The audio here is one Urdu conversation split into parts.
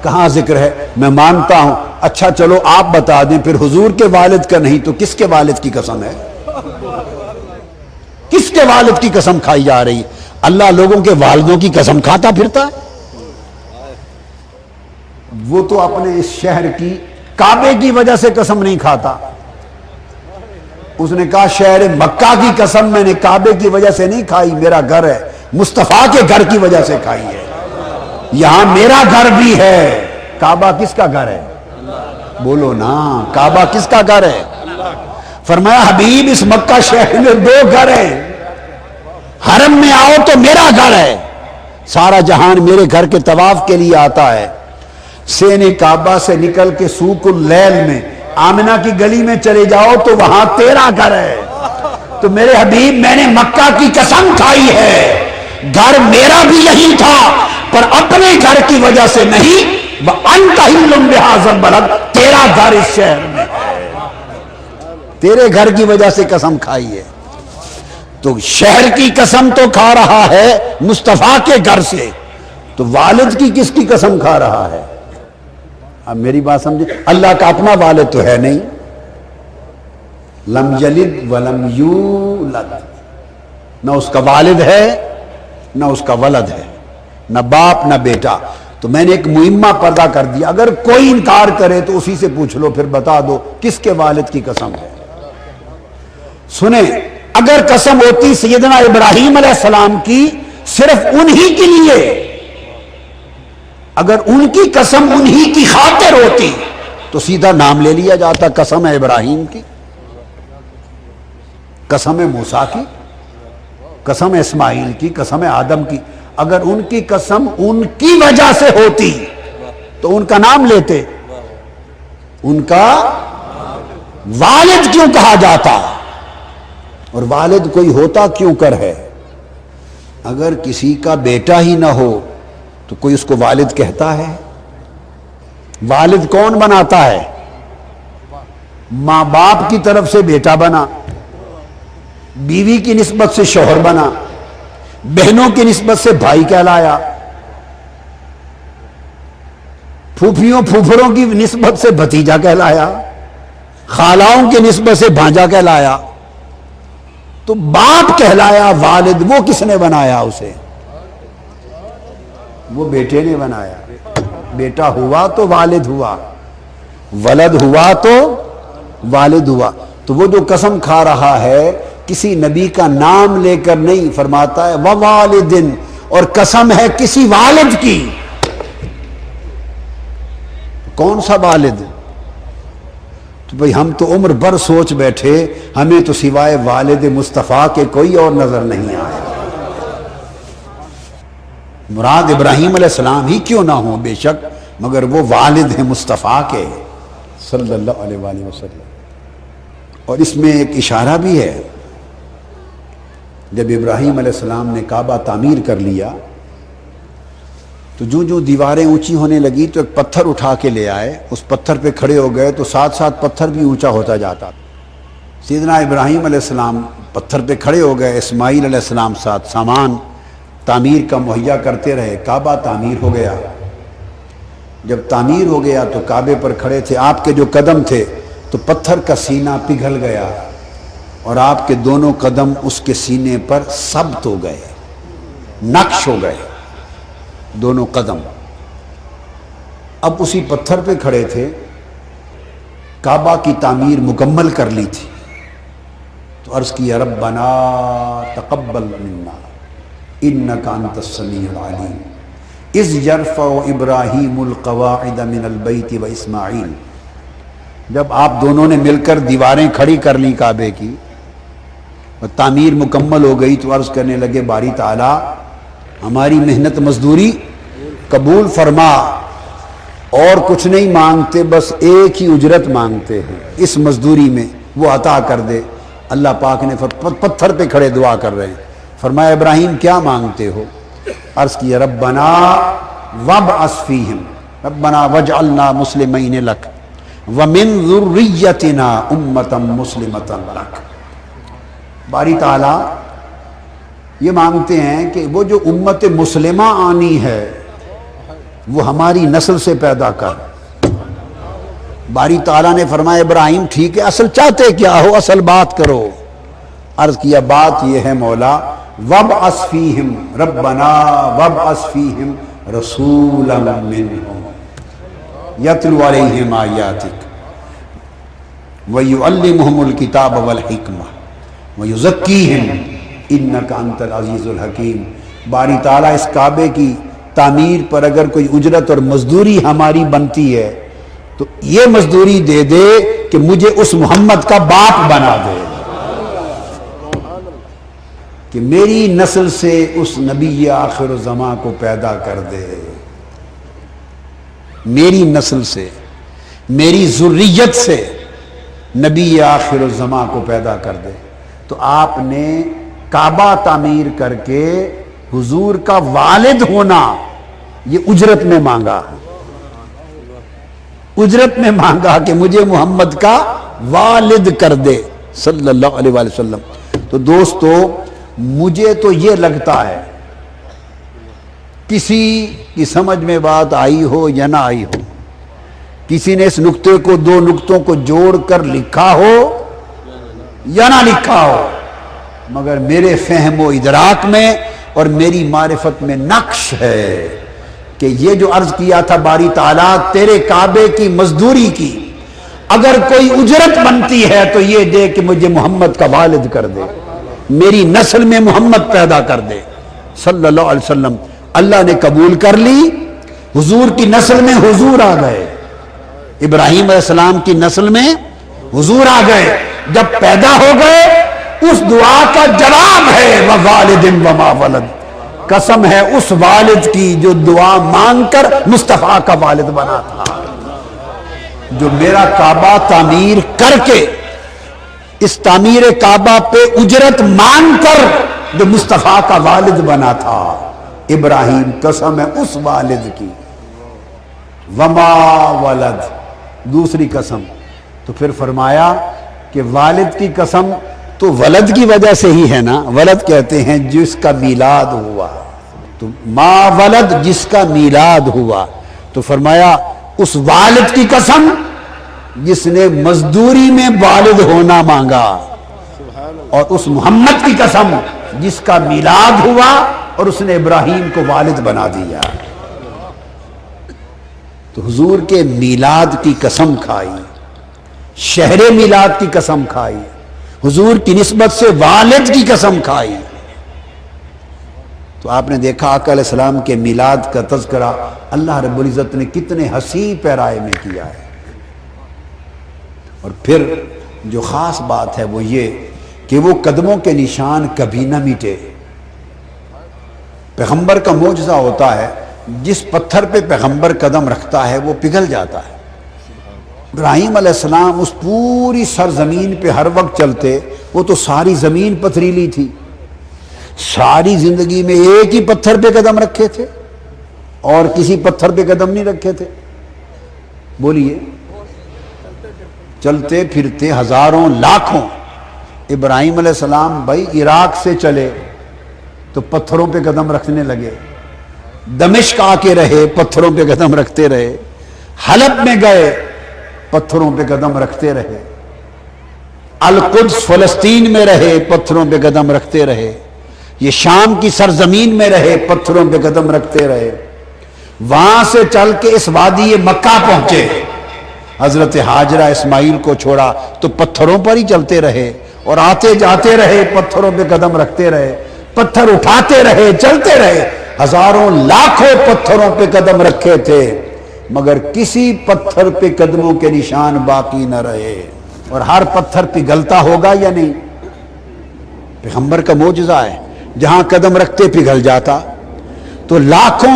کہاں ذکر ہے؟ میں مانتا ہوں، اچھا چلو آپ بتا دیں پھر حضور کے والد کا نہیں تو کس کے والد کی قسم ہے؟ کس کے والد کی قسم کھائی جا رہی ہے؟ اللہ لوگوں کے والدوں کی قسم کھاتا پھرتا ہے؟ وہ تو اپنے اس شہر کی کعبے کی وجہ سے قسم نہیں کھاتا، اس نے کہا شہر مکہ کی قسم میں نے کعبے کی وجہ سے نہیں کھائی، میرا گھر ہے، مصطفیٰ کے گھر کی وجہ سے کھائی ہے، یہاں میرا گھر بھی ہے۔ کعبہ کس کا گھر ہے؟ بولو نا، کعبہ کس کا گھر ہے؟ فرمایا حبیب اس مکہ شہر میں 2 گھر ہیں، حرم میں آؤ تو میرا گھر ہے، سارا جہان میرے گھر کے طواف کے لیے آتا ہے، سین کعبہ سے نکل کے سوق اللیل میں آمنہ کی گلی میں چلے جاؤ تو وہاں تیرا گھر ہے۔ تو میرے حبیب میں نے مکہ کی قسم کھائی ہے، گھر میرا بھی یہی تھا پر اپنے گھر کی وجہ سے نہیں، وَأَنْتَ حِلٌّ بِهَٰذَا الْبَلَدِ، تیرا گھر اس شہر میں ہے، تیرے گھر کی وجہ سے قسم کھائی ہے۔ تو شہر کی قسم تو کھا رہا ہے مصطفیٰ کے گھر سے، تو والد کی کس کی قسم کھا رہا ہے؟ اب میری بات سمجھے، اللہ کا اپنا والد تو ہے نہیں، لم یلد ولم یولد، نہ اس کا والد ہے نہ اس کا ولد ہے، نہ باپ نہ بیٹا۔ تو میں نے ایک مہمہ پردہ کر دیا، اگر کوئی انکار کرے تو اسی سے پوچھ لو، پھر بتا دو کس کے والد کی قسم ہے۔ سنیں، اگر قسم ہوتی سیدنا ابراہیم علیہ السلام کی صرف انہی کے لیے، اگر ان کی قسم انہی کی خاطر ہوتی تو سیدھا نام لے لیا جاتا، قسم ہے ابراہیم کی، قسم ہے موسیٰ کی، قسم ہے اسماعیل کی، قسم ہے آدم کی۔ اگر ان کی قسم ان کی وجہ سے ہوتی تو ان کا نام لیتے، ان کا والد کیوں کہا جاتا؟ اور والد کوئی ہوتا کیوں کر ہے؟ اگر کسی کا بیٹا ہی نہ ہو تو کوئی اس کو والد کہتا ہے؟ والد کون بناتا ہے؟ ماں باپ کی طرف سے بیٹا بنا، بیوی کی نسبت سے شوہر بنا، بہنوں کی نسبت سے بھائی کہلایا، پھوپھیوں پھوپھروں کی نسبت سے بھتیجا کہلایا، خالاؤں کی نسبت سے بھانجا کہلایا، تو باپ کہلایا۔ والد وہ کس نے بنایا اسے؟ وہ بیٹے نے بنایا۔ بیٹا ہوا تو والد ہوا، ولد ہوا تو والد ہوا۔ تو وہ جو قسم کھا رہا ہے کسی نبی کا نام لے کر نہیں، فرماتا ہے ووالدن، اور قسم ہے کسی والد کی۔ کون سا والد؟ تو بھئی ہم تو عمر بھر سوچ بیٹھے، ہمیں تو سوائے والد مصطفیٰ کے کوئی اور نظر نہیں آیا۔ مراد ابراہیم علیہ السلام ہی کیوں نہ ہوں بے شک، مگر وہ والد ہیں مصطفیٰ کے صلی اللہ علیہ وآلہ وسلم۔ اور اس میں ایک اشارہ بھی ہے، جب ابراہیم علیہ السلام نے کعبہ تعمیر کر لیا تو جو دیواریں اونچی ہونے لگی تو ایک پتھر اٹھا کے لے آئے، اس پتھر پہ کھڑے ہو گئے تو ساتھ ساتھ پتھر بھی اونچا ہوتا جاتا۔ سیدنا ابراہیم علیہ السلام پتھر پہ کھڑے ہو گئے، اسماعیل علیہ السلام ساتھ سامان تعمیر کا مہیا کرتے رہے، کعبہ تعمیر ہو گیا۔ جب تعمیر ہو گیا تو کعبے پر کھڑے تھے، آپ کے جو قدم تھے تو پتھر کا سینہ پگھل گیا اور آپ کے دونوں قدم اس کے سینے پر ثبت ہو گئے، نقش ہو گئے دونوں قدم۔ اب اسی پتھر پہ کھڑے تھے، کعبہ کی تعمیر مکمل کر لی تھی، تو عرض کیا ربنا تقبل منا انک انت السمیع العلیم اذ یرفع ابراہیم القواعد من البیت و اسماعیل۔ جب آپ دونوں نے مل کر دیواریں کھڑی کر لی کعبے کی اور تعمیر مکمل ہو گئی تو عرض کرنے لگے باری تعالی ہماری محنت مزدوری قبول فرما، اور کچھ نہیں مانگتے، بس ایک ہی اجرت مانگتے ہیں، اس مزدوری میں وہ عطا کر دے۔ اللہ پاک نے پتھر پہ کھڑے دعا کر رہے ہیں، فرمایا ابراہیم کیا مانگتے ہو؟ عرض کیا ربنا وابعث فیہم ربنا واجعلنا مسلمین لک ومن ذریتنا امتا مسلمتا لک۔ باری تعالیٰ یہ مانگتے ہیں کہ وہ جو امت مسلمہ آنی ہے وہ ہماری نسل سے پیدا کر۔ باری تعالیٰ نے فرمایا ابراہیم ٹھیک ہے، اصل چاہتے کیا ہو، اصل بات کرو۔ عرض کیا بات یہ ہے مولا، وَابْعَثْ فِيهِمْ رَبَّنَا وَابْعَثْ فِيهِمْ رَسُولًا مِّنْهُمْ يَتْلُو عَلَيْهِمْ آيَاتِكَ وَيُعَلِّمُهُمُ الْكِتَابَ وَالْحِكْمَةَ وَيُزَكِّيهِمْ إِنَّكَ أَنْتَ الْعَزِيزُ الْحَكِيمُ۔ باری تعالیٰ اس کعبے کی تعمیر پر اگر کوئی اجرت اور مزدوری ہماری بنتی ہے تو یہ مزدوری دے دے کہ مجھے اس محمد کا باپ بنا دے، کہ میری نسل سے اس نبی آخر الزمان کو پیدا کر دے، میری نسل سے، میری ذریت سے نبی آخر الزمان کو پیدا کر دے۔ تو آپ نے کعبہ تعمیر کر کے حضور کا والد ہونا یہ اجرت میں مانگا، اجرت میں مانگا کہ مجھے محمد کا والد کر دے صلی اللہ علیہ وآلہ وسلم۔ تو دوستو مجھے تو یہ لگتا ہے، کسی کی سمجھ میں بات آئی ہو یا نہ آئی ہو، کسی نے اس نقطے کو دو نقطوں کو جوڑ کر لکھا ہو یا نہ لکھا ہو، مگر میرے فہم و ادراک میں اور میری معرفت میں نقش ہے کہ یہ جو عرض کیا تھا باری تعالیٰ تیرے کعبے کی مزدوری کی اگر کوئی اجرت بنتی ہے تو یہ دے کہ مجھے محمد کا والد کر دے، میری نسل میں محمد پیدا کر دے صلی اللہ علیہ وسلم۔ اللہ نے قبول کر لی، حضور کی نسل میں حضور آ گئے، ابراہیم علیہ السلام کی نسل میں حضور آ گئے۔ جب پیدا ہو گئے اس دعا کا جواب ہے وَوَالِدٍ وَمَا وَلَدٍ، قسم ہے اس والد کی جو دعا مانگ کر مصطفیٰ کا والد بنا تھا، جو میرا کعبہ تعمیر کر کے اس تعمیر کعبہ پہ اجرت مانگ کر جو مصطفیٰ کا والد بنا تھا ابراہیم، قسم ہے اس والد کی وما ولد۔ دوسری قسم تو پھر فرمایا کہ والد کی قسم تو ولد کی وجہ سے ہی ہے نا، ولد کہتے ہیں جس کا میلاد ہوا، تو ما ولد جس کا میلاد ہوا، تو فرمایا اس والد کی قسم جس نے مزدوری میں والد ہونا مانگا، اور اس محمد کی قسم جس کا میلاد ہوا اور اس نے ابراہیم کو والد بنا دیا۔ تو حضور کے میلاد کی قسم کھائی، شہر میلاد کی قسم کھائی، حضور کی نسبت سے والد کی قسم کھائی۔ تو آپ نے دیکھا آقا علیہ السلام کے میلاد کا تذکرہ اللہ رب العزت نے کتنے حسین پیرائے میں کیا ہے۔ اور پھر جو خاص بات ہے وہ یہ کہ وہ قدموں کے نشان کبھی نہ مٹے۔ پیغمبر کا معجزہ ہوتا ہے جس پتھر پہ پیغمبر قدم رکھتا ہے وہ پگھل جاتا ہے۔ ابراہیم علیہ السلام اس پوری سرزمین پہ ہر وقت چلتے، وہ تو ساری زمین پتھریلی تھی، ساری زندگی میں ایک ہی پتھر پہ قدم رکھے تھے اور کسی پتھر پہ قدم نہیں رکھے تھے؟ بولیے، چلتے پھرتے ہزاروں لاکھوں۔ ابراہیم علیہ السلام بھائی عراق سے چلے تو پتھروں پہ قدم رکھنے لگے، دمشق آ کے رہے پتھروں پہ قدم رکھتے رہے، حلب میں گئے پتھروں پہ قدم رکھتے رہے، القدس فلسطین میں رہے پتھروں پہ قدم رکھتے رہے، یہ شام کی سرزمین میں رہے پتھروں پہ قدم رکھتے رہے، وہاں سے چل کے اس وادی مکہ پہنچے، حضرت حاجرہ اسماعیل کو چھوڑا تو پتھروں پر ہی چلتے رہے اور آتے جاتے رہے پتھروں پہ قدم رکھتے رہے، پتھر اٹھاتے رہے چلتے رہے، ہزاروں لاکھوں پتھروں پہ قدم رکھے تھے مگر کسی پتھر پہ قدموں کے نشان باقی نہ رہے۔ اور ہر پتھر پگھلتا ہوگا یا نہیں؟ پیغمبر کا معجزہ ہے، جہاں قدم رکھتے پگھل جاتا۔ تو لاکھوں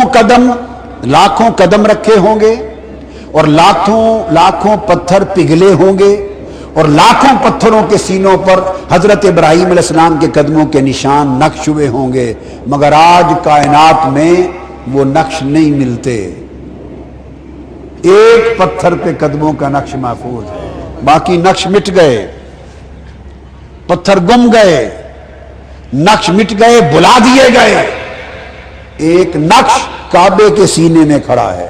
قدم رکھے ہوں گے اور لاکھوں پتھر پگھلے ہوں گے اور لاکھوں پتھروں کے سینوں پر حضرت ابراہیم علیہ السلام کے قدموں کے نشان نقش ہوئے ہوں گے، مگر آج کائنات میں وہ نقش نہیں ملتے۔ ایک پتھر پہ قدموں کا نقش محفوظ ہے، باقی نقش مٹ گئے، پتھر گم گئے، نقش مٹ گئے، بلا دیے گئے۔ ایک نقش کعبے کے سینے میں کھڑا ہے۔